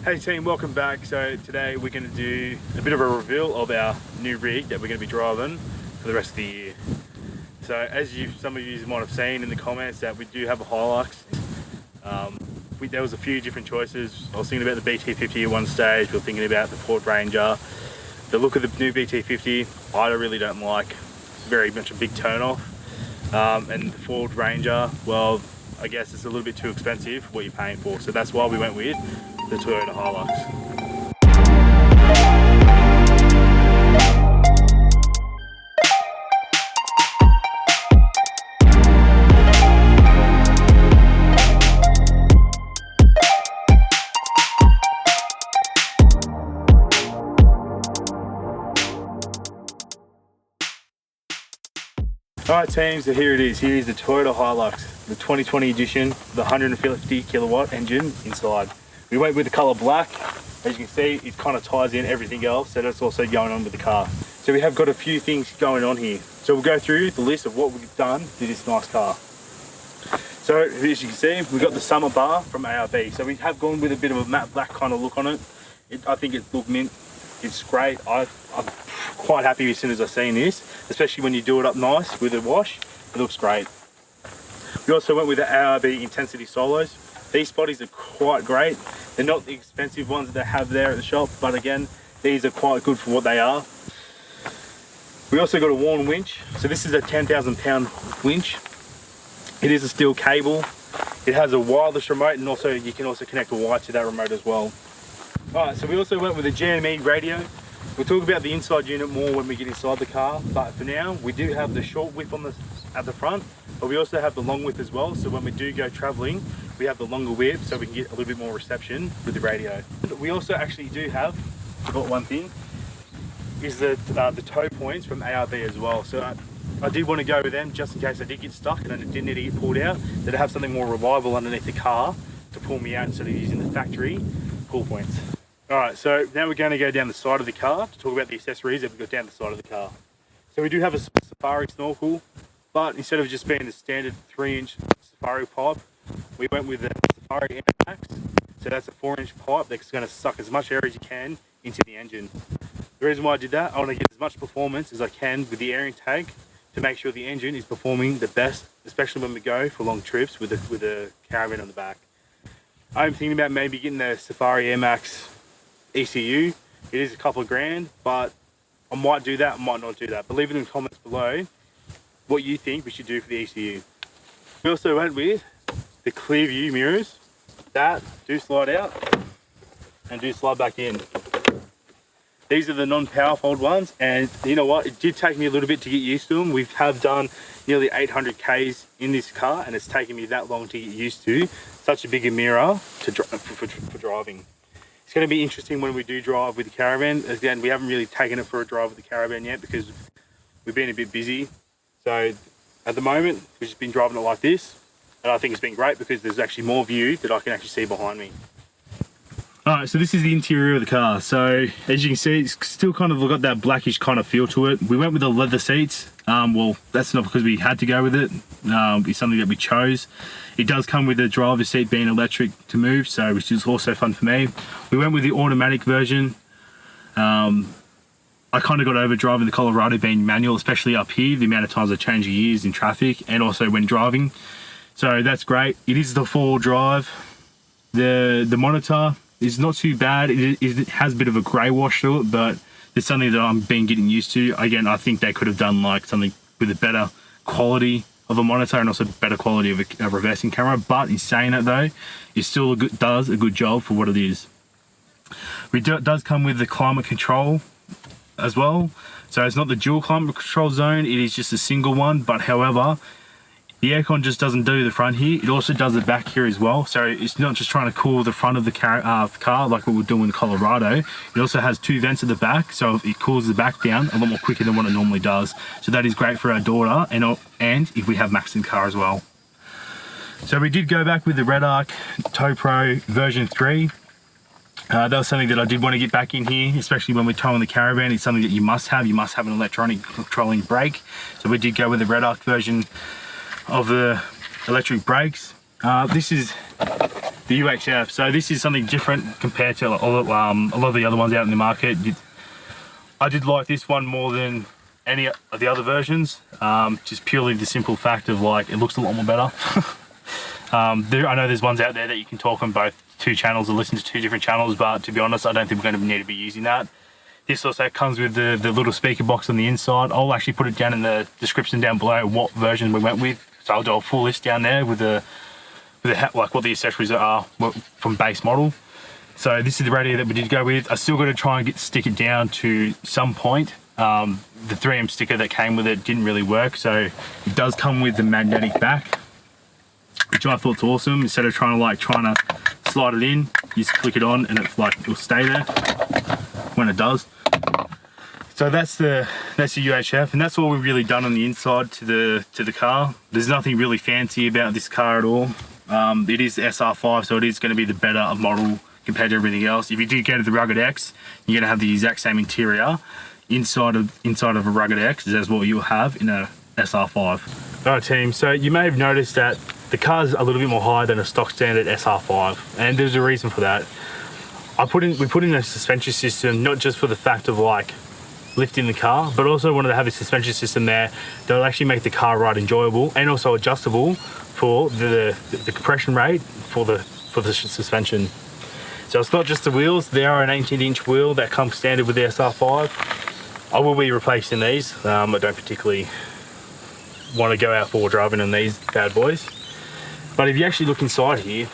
Hey team, welcome back. So today we're going to do a bit of a reveal of our new rig that we're going to be driving for the rest of the year. So as some of you might have seen in the comments that we do have a Hilux. There was a few different choices. I was thinking about the BT50 at one stage, we were thinking about the Ford Ranger. The look of the new BT50 I really don't like. It's very much a big turn off. And the Ford Ranger, well, I guess it's a little bit too expensive for what you're paying for. So that's why we went with the Toyota Hilux. Alright team, so here it is. Here is the Toyota Hilux, the 2020 edition, the 150 kilowatt engine inside. We went with the colour black. As you can see, it kind of ties in everything else, so that's also going on with the car. So we have got a few things going on here. So we'll go through the list of what we've done to this nice car. So as you can see, we've got the summer bar from ARB. So we have gone with a bit of a matte black kind of look on it. I think it looked mint. It's great. I'm quite happy as soon as I seen this, especially when you do it up nice with a wash. It looks great. We also went with the ARB Intensity Solos. These bodies are quite great. They're not the expensive ones that they have there at the shop, but again, these are quite good for what they are. We also got a worn winch. So this is a 10,000 pound winch. It is a steel cable. It has a wireless remote, and also you can also connect a wire to that remote as well. Alright, so we also went with a GME radio. We'll talk about the inside unit more when we get inside the car, but for now we do have the short whip at the front, but we also have the long whip as well. So when we do go travelling, we have the longer whip so we can get a little bit more reception with the radio. We also actually do have, forgot one thing, is the tow points from ARB as well. So I did want to go with them just in case I did get stuck and I did need to get pulled out, that I have something more reliable underneath the car to pull me out instead of using the factory pull points. Alright, so now we're going to go down the side of the car to talk about the accessories that we've got down the side of the car. So we do have a Safari snorkel, but instead of just being the standard 3-inch Safari pipe, we went with the Safari airmax. So that's a 4-inch pipe that's going to suck as much air as you can into the engine. The reason why I did that, I want to get as much performance as I can with the air intake to make sure the engine is performing the best, especially when we go for long trips with the caravan on the back. I'm thinking about maybe getting the Safari airmax ECU. It is a couple of grand, but I might do that, I might not do that. But leave it in the comments below what you think we should do for the ECU. We also went with the Clearview mirrors that do slide out and do slide back in. These are the non-power fold ones, and you know what, it did take me a little bit to get used to them. We have done nearly 800 Ks in this car, and it's taken me that long to get used to such a bigger mirror for driving. It's going to be interesting when we do drive with the caravan. Again, we haven't really taken it for a drive with the caravan yet because we've been a bit busy. So at the moment, we've just been driving it like this, and I think it's been great because there's actually more view that I can actually see behind me. Alright, so this is the interior of the car. So as you can see, it's still kind of got that blackish kind of feel to it. We went with the leather seats. Well, that's not because we had to go with it. It's something that we chose. It does come with the driver's seat being electric to move, so which is also fun for me. We went with the automatic version. I kind of got over driving the Colorado being manual, especially up here, the amount of times I change gears in traffic and also when driving. So that's great. It is the 4-wheel drive. The monitor is not too bad. It has a bit of a grey wash to it, but it's something that I'm getting used to. Again, I think they could have done like something with a better quality of a monitor and also better quality of a reversing camera. But in saying that though, it still does a good job for what it is. It does come with the climate control as well. So it's not the dual climate control zone, it is just a single one. But however, the aircon just doesn't do the front here, it also does the back here as well. So it's not just trying to cool the front of the car like what we're doing in Colorado. It also has 2 vents at the back, so it cools the back down a lot more quicker than what it normally does. So that is great for our daughter and if we have Max in the car as well. So we did go back with the Redarc Tow Pro version 3. That was something that I did want to get back in here, especially when we're towing the caravan. It's something that you must have. You must have an electronic controlling brake. So we did go with the Redarc version of the electric brakes. This is the UHF. So this is something different compared to a lot of the other ones out in the market. I did like this one more than any of the other versions, just purely the simple fact of like it looks a lot more better. I know there's ones out there that you can talk on both two channels or listen to two different channels, but to be honest, I don't think we're going to need to be using that. This also comes with the little speaker box on the inside. I'll actually put it down in the description down below what version we went with. So I'll do a full list down there with like what the accessories are from base model. So this is the radio that we did go with. I still got to try and stick it down to some point. The 3M sticker that came with it didn't really work, so it does come with the magnetic back, which I thought's awesome. Instead of trying to slide it in, you just click it on and it'll stay there when it does. So that's the UHF, and that's all we've really done on the inside to the car. There's nothing really fancy about this car at all. It is the SR5, so it is going to be the better model compared to everything else. If you do go to the Rugged X, you're going to have the exact same interior inside of a Rugged X as what you'll have in a SR5. Alright team, so you may have noticed that the car's a little bit more higher than a stock standard SR5, and there's a reason for that. We put in a suspension system not just for the fact of like lifting the car, but also wanted to have a suspension system there that will actually make the car ride enjoyable and also adjustable for the compression rate for the suspension. So it's not just the wheels, they are an 18-inch wheel that comes standard with the SR5. I will be replacing these. I don't particularly want to go out for driving on these bad boys. But if you actually look inside here,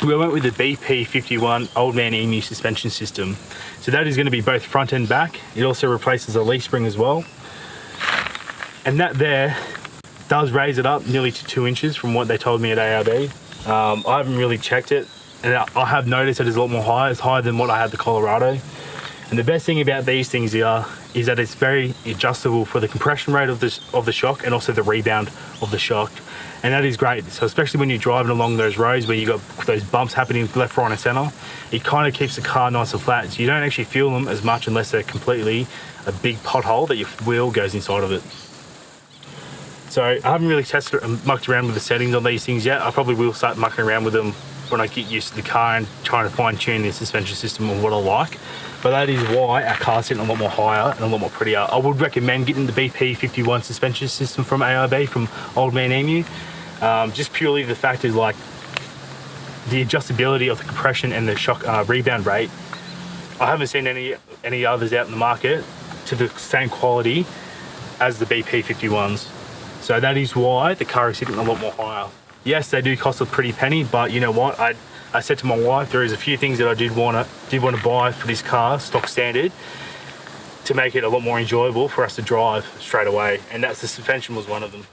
we went with the BP51 Oldman EMU suspension system. So that is going to be both front and back. It also replaces a leaf spring as well. And that there does raise it up nearly to 2 inches from what they told me at ARB. I haven't really checked it, and I have noticed that it's a lot more higher. It's higher than what I had the Colorado. And the best thing about these things is that it's very adjustable for the compression rate of the shock and also the rebound of the shock. And that is great. So especially when you're driving along those roads where you got those bumps happening left, right and center, it kind of keeps the car nice and flat. So you don't actually feel them as much unless they're completely a big pothole that your wheel goes inside of it. So I haven't really tested and mucked around with the settings on these things yet. I probably will start mucking around with them when I get used to the car and trying to fine tune the suspension system and what I like. But that is why our car's sitting a lot more higher and a lot more prettier. I would recommend getting the BP51 suspension system from ARB, from Oldman EMU. Just purely the fact is like the adjustability of the compression and the shock rebound rate. I haven't seen any others out in the market to the same quality as the BP51s. So that is why the car is sitting a lot more higher. Yes, they do cost a pretty penny, but you know what? I said to my wife, there is a few things that I did want to buy for this car, stock standard, to make it a lot more enjoyable for us to drive straight away, and that's the suspension was one of them.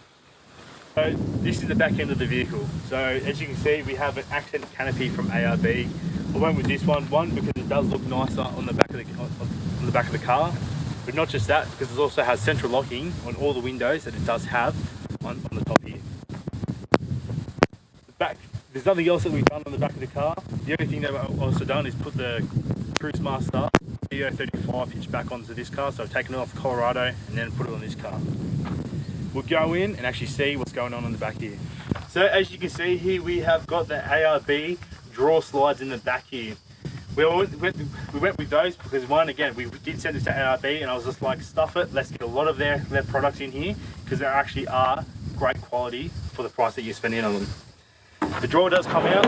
So this is the back end of the vehicle. So as you can see, we have an Accent canopy from ARB. I went with this one because it does look nicer on the back of the car, but not just that, because it also has central locking on all the windows that it does have on the top here. There's nothing else that we've done on the back of the car. The only thing that I've also done is put the Cruise Master EO35 hitch back onto this car. So I've taken it off the Colorado and then put it on this car. We'll go in and actually see what's going on the back here. So as you can see here, we have got the ARB drawer slides in the back here. We went with those because one, again, we did send it to ARB and I was just like, stuff it, let's get a lot of their products in here because they actually are great quality for the price that you're spending on them. The drawer does come out.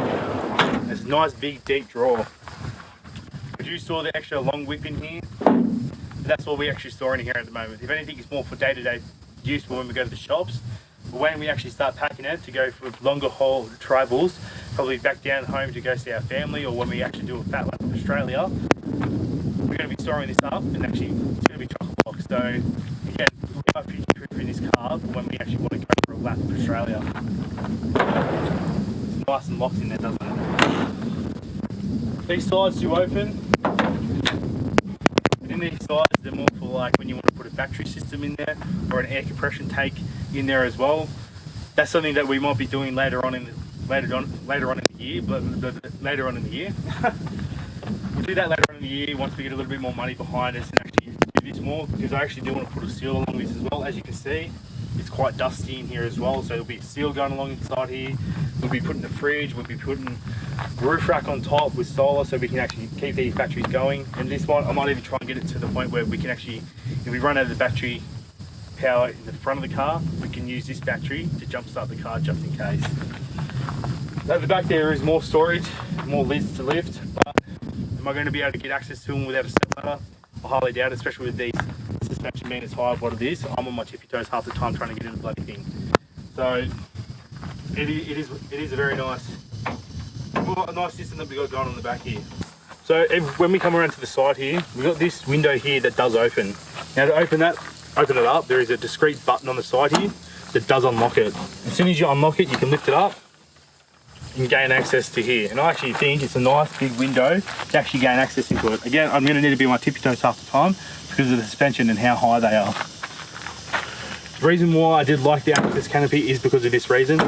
It's a nice big deep drawer. But you saw the extra long whip in here. That's all we actually store in here at the moment. If anything, it's more for day-to-day use for when we go to the shops. But when we actually start packing it to go for longer haul travels, probably back down home to go see our family, or when we actually do a fat lap of Australia, we're going to be storing this up and actually it's going to be chock-a-block. So again, we are future-proof in this car for when we actually want to go for a lap of Australia. It's nice and locked in there, doesn't it? These sides do open. In these sides, they're more for like when you want to put a battery system in there or an air compression tank in there as well. That's something that we might be doing later on in the year. We'll do that later on in the year once we get a little bit more money behind us and actually do this more, because I actually do want to put a seal along this as well. As you can see, it's quite dusty in here as well, so there'll be a seal going along inside here. We'll be putting the fridge, we'll be putting roof rack on top with solar, so we can actually keep these batteries going. And this one, I might even try and get it to the point where we can actually, if we run out of the battery power in the front of the car, we can use this battery to jump start the car just in case. At the back there is more storage, more lids to lift, but am I going to be able to get access to them without a step ladder? I highly doubt it, especially with these suspension being as high as what it is. I'm on my tippy toes half the time trying to get in the bloody thing. So it is a very nice system that we got going on the back here. So when we come around to the side here, we've got this window here that does open. Now to open it up, there is a discrete button on the side here that does unlock it. As soon as you unlock it, you can lift it up and gain access to here. And I actually think it's a nice big window to actually gain access into it. Again, I'm going to need to be on my tippy toes half the time because of the suspension and how high they are. The reason why I did like the access canopy is because of this reason.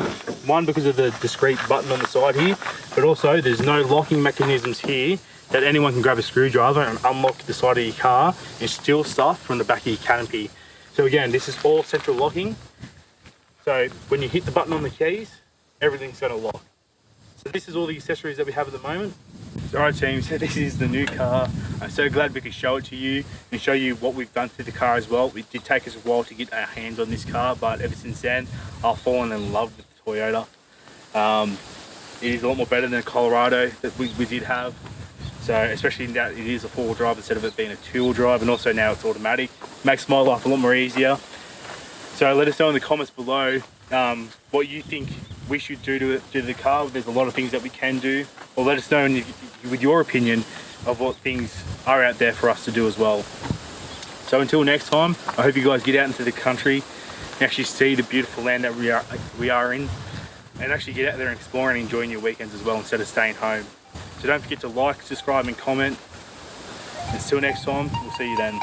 One, because of the discrete button on the side here, but also there's no locking mechanisms here that anyone can grab a screwdriver and unlock the side of your car and steal stuff from the back of your canopy. So again, this is all central locking. So when you hit the button on the keys, everything's going to lock. So this is all the accessories that we have at the moment. Alright team, so this is the new car. I'm so glad we could show it to you and show you what we've done to the car as well. It did take us a while to get our hands on this car, but ever since then, I've fallen in love with the Toyota. It is a lot more better than a Colorado that we did have. So especially in that it is a four-wheel drive instead of it being a two-wheel drive, and also now it's automatic. Makes my life a lot more easier. So let us know in the comments below what you think we should do to the car. There's a lot of things that we can do, or let us know with your opinion of what things are out there for us to do as well. So until next time, I hope you guys get out into the country and actually see the beautiful land that we are in, and actually get out there and explore and enjoying your weekends as well instead of staying home. So don't forget to like, subscribe and comment. Until next time, we'll see you then.